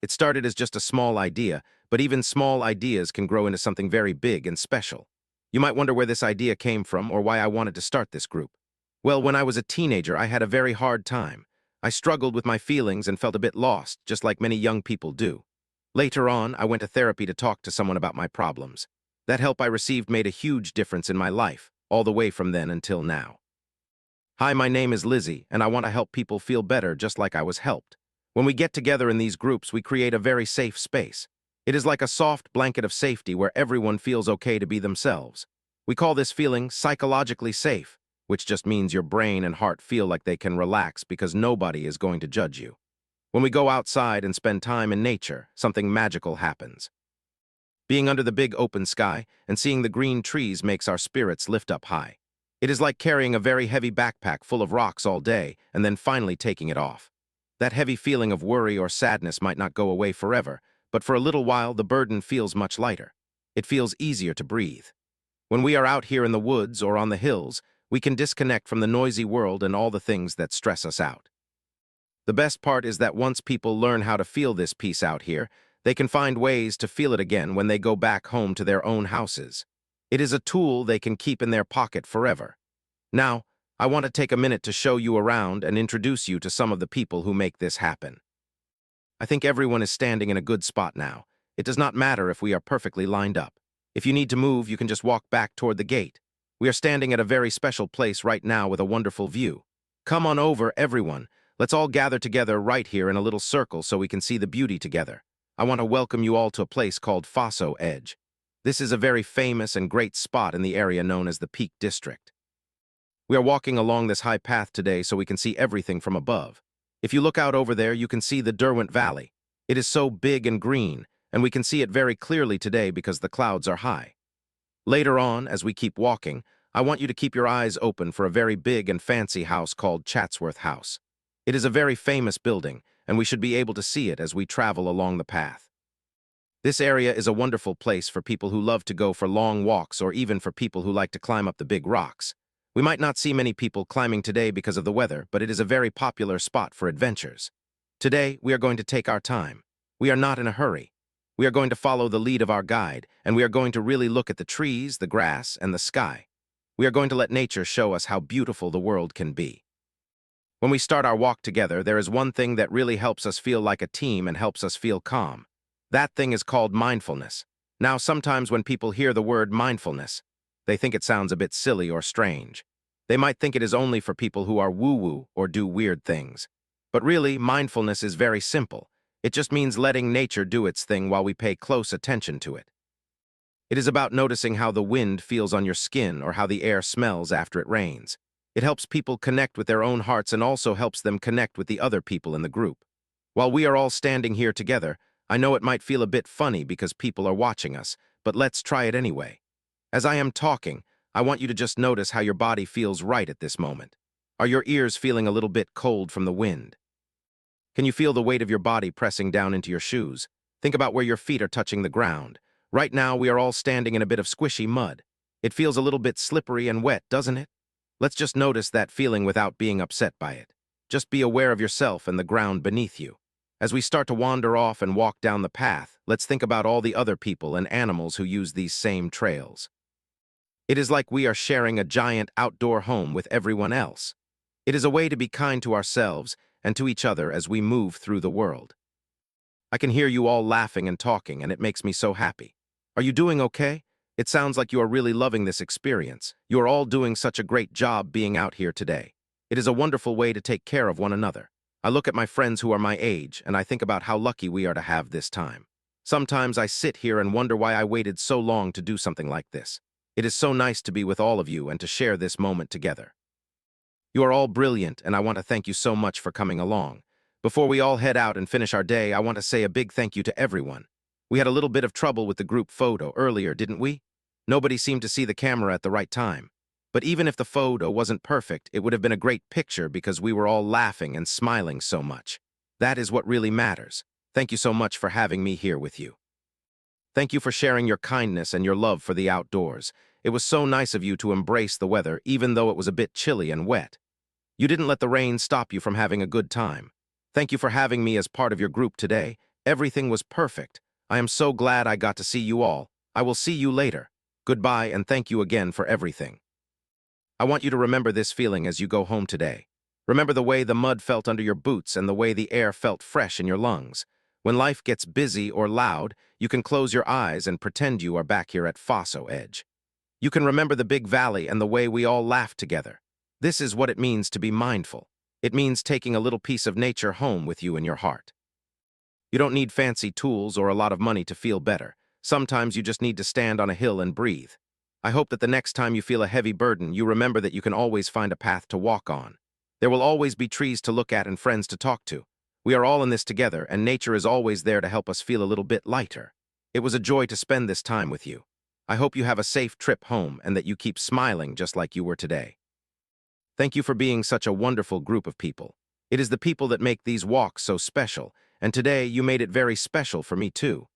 It started as just a small idea, but even small ideas can grow into something very big and special. You might wonder where this idea came from or why I wanted to start this group. Well, when I was a teenager, I had a very hard time. I struggled with my feelings and felt a bit lost, just like many young people do. Later on, I went to therapy to talk to someone about my problems. That help I received made a huge difference in my life, all the way from then until now. Hi, my name is Lizzie, and I want to help people feel better just like I was helped. When we get together in these groups, we create a very safe space. It is like a soft blanket of safety where everyone feels okay to be themselves. We call this feeling psychologically safe, which just means your brain and heart feel like they can relax because nobody is going to judge you. When we go outside and spend time in nature, something magical happens. Being under the big open sky and seeing the green trees makes our spirits lift up high. It is like carrying a very heavy backpack full of rocks all day and then finally taking it off. That heavy feeling of worry or sadness might not go away forever, but for a little while the burden feels much lighter. It feels easier to breathe. When we are out here in the woods or on the hills, we can disconnect from the noisy world and all the things that stress us out. The best part is that once people learn how to feel this peace out here, they can find ways to feel it again when they go back home to their own houses. It is a tool they can keep in their pocket forever. Now, I want to take a minute to show you around and introduce you to some of the people who make this happen. I think everyone is standing in a good spot now. It does not matter if we are perfectly lined up. If you need to move, you can just walk back toward the gate. We are standing at a very special place right now with a wonderful view. Come on over, everyone. Let's all gather together right here in a little circle so we can see the beauty together. I want to welcome you all to a place called Faso Edge. This is a very famous and great spot in the area known as the Peak District. We are walking along this high path today so we can see everything from above. If you look out over there, you can see the Derwent Valley. It is so big and green, and we can see it very clearly today because the clouds are high. Later on, as we keep walking, I want you to keep your eyes open for a very big and fancy house called Chatsworth House. It is a very famous building, and we should be able to see it as we travel along the path. This area is a wonderful place for people who love to go for long walks or even for people who like to climb up the big rocks. We might not see many people climbing today because of the weather, but it is a very popular spot for adventures. Today, we are going to take our time. We are not in a hurry. We are going to follow the lead of our guide, and we are going to really look at the trees, the grass, and the sky. We are going to let nature show us how beautiful the world can be. When we start our walk together, there is one thing that really helps us feel like a team and helps us feel calm. That thing is called mindfulness. Now, sometimes when people hear the word mindfulness, they think it sounds a bit silly or strange. They might think it is only for people who are woo-woo or do weird things. But really, mindfulness is very simple. It just means letting nature do its thing while we pay close attention to it. It is about noticing how the wind feels on your skin or how the air smells after it rains. It helps people connect with their own hearts and also helps them connect with the other people in the group. While we are all standing here together, I know it might feel a bit funny because people are watching us, but let's try it anyway. As I am talking, I want you to just notice how your body feels right at this moment. Are your ears feeling a little bit cold from the wind? Can you feel the weight of your body pressing down into your shoes? Think about where your feet are touching the ground. Right now, we are all standing in a bit of squishy mud. It feels a little bit slippery and wet, doesn't it? Let's just notice that feeling without being upset by it. Just be aware of yourself and the ground beneath you. As we start to wander off and walk down the path, let's think about all the other people and animals who use these same trails. It is like we are sharing a giant outdoor home with everyone else. It is a way to be kind to ourselves and to each other as we move through the world. I can hear you all laughing and talking, and it makes me so happy. Are you doing okay? It sounds like you are really loving this experience. You are all doing such a great job being out here today. It is a wonderful way to take care of one another. I look at my friends who are my age, and I think about how lucky we are to have this time. Sometimes I sit here and wonder why I waited so long to do something like this. It is so nice to be with all of you and to share this moment together. You are all brilliant, and I want to thank you so much for coming along. Before we all head out and finish our day, I want to say a big thank you to everyone. We had a little bit of trouble with the group photo earlier, didn't we? Nobody seemed to see the camera at the right time. But even if the photo wasn't perfect, it would have been a great picture because we were all laughing and smiling so much. That is what really matters. Thank you so much for having me here with you. Thank you for sharing your kindness and your love for the outdoors. It was so nice of you to embrace the weather, even though it was a bit chilly and wet. You didn't let the rain stop you from having a good time. Thank you for having me as part of your group today. Everything was perfect. I am so glad I got to see you all. I will see you later. Goodbye and thank you again for everything. I want you to remember this feeling as you go home today. Remember the way the mud felt under your boots and the way the air felt fresh in your lungs. When life gets busy or loud, you can close your eyes and pretend you are back here at Faso Edge. You can remember the big valley and the way we all laughed together. This is what it means to be mindful. It means taking a little piece of nature home with you in your heart. You don't need fancy tools or a lot of money to feel better. Sometimes you just need to stand on a hill and breathe. I hope that the next time you feel a heavy burden, you remember that you can always find a path to walk on. There will always be trees to look at and friends to talk to. We are all in this together, and nature is always there to help us feel a little bit lighter. It was a joy to spend this time with you. I hope you have a safe trip home and that you keep smiling just like you were today. Thank you for being such a wonderful group of people. It is the people that make these walks so special, and today you made it very special for me too.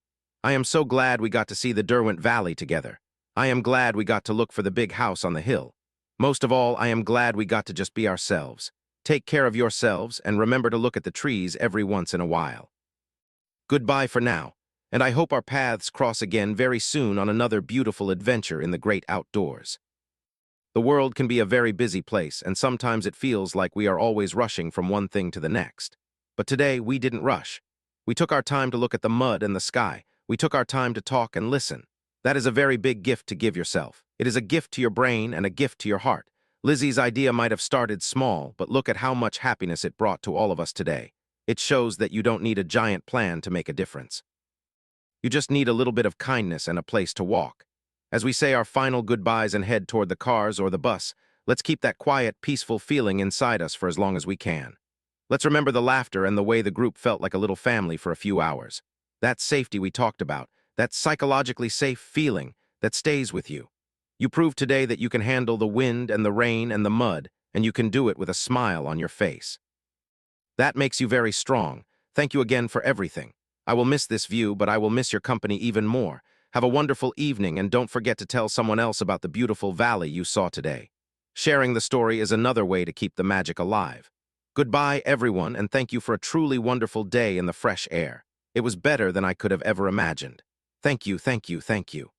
I am so glad we got to see the Derwent Valley together. I am glad we got to look for the big house on the hill. Most of all, I am glad we got to just be ourselves. Take care of yourselves and remember to look at the trees every once in a while. Goodbye for now, and I hope our paths cross again very soon on another beautiful adventure in the great outdoors. The world can be a very busy place, and sometimes it feels like we are always rushing from one thing to the next. But today, we didn't rush. We took our time to look at the mud and the sky. We took our time to talk and listen. That is a very big gift to give yourself. It is a gift to your brain and a gift to your heart. Lizzie's idea might have started small, but look at how much happiness it brought to all of us today. It shows that you don't need a giant plan to make a difference. You just need a little bit of kindness and a place to walk. As we say our final goodbyes and head toward the cars or the bus, let's keep that quiet, peaceful feeling inside us for as long as we can. Let's remember the laughter and the way the group felt like a little family for a few hours. That safety we talked about, that psychologically safe feeling that stays with you. You proved today that you can handle the wind and the rain and the mud, and you can do it with a smile on your face. That makes you very strong. Thank you again for everything. I will miss this view, but I will miss your company even more. Have a wonderful evening, and don't forget to tell someone else about the beautiful valley you saw today. Sharing the story is another way to keep the magic alive. Goodbye, everyone, and thank you for a truly wonderful day in the fresh air. It was better than I could have ever imagined. Thank you, thank you, thank you.